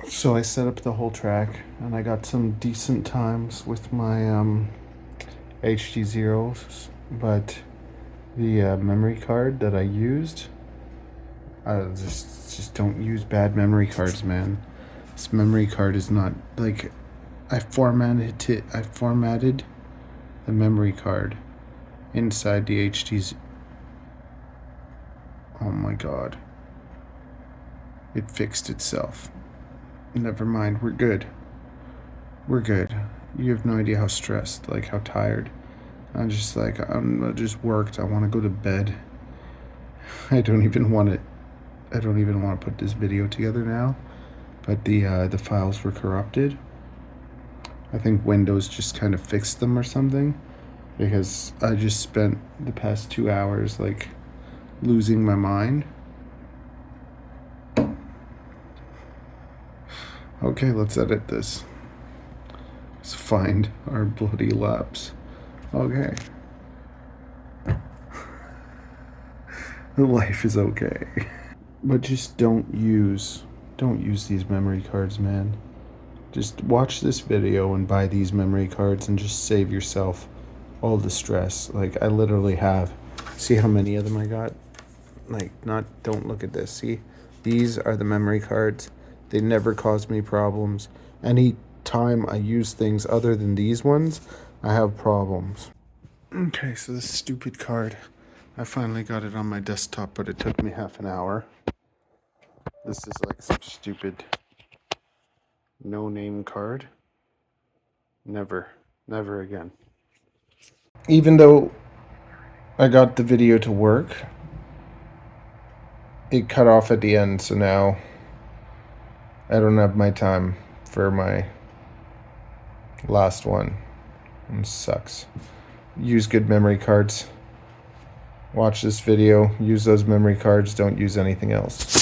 So I set up the whole track, and I got some decent times with my HD zeros, but the memory card that I used, I just don't use bad memory cards, man. This memory card is not like I formatted the memory card inside the HD's. Oh my god. It fixed itself. Never mind, we're good. We're good. You have no idea how stressed, like how tired. I just worked. I want to go to bed. I don't even want to. I don't even want to put this video together now. But the files were corrupted. I think Windows just kind of fixed them or something, because I just spent the past 2 hours like losing my mind. Okay, let's edit this. Let's find our bloody laps. Okay. Life is okay. But just don't use these memory cards, man. Just watch this video and buy these memory cards and just save yourself all the stress. Like, I literally have. See how many of them I got? Like, don't look at this. See? These are the memory cards. They never cause me problems. Any time I use things other than these ones, I have problems. Okay, so this stupid card, I finally got it on my desktop, but it took me half an hour. This is like some stupid no-name card. Never again. Even though I got the video to work, it cut off at the end, so now I don't have my time for my last one. It sucks. Use good memory cards. Watch this video, use those memory cards, don't use anything else.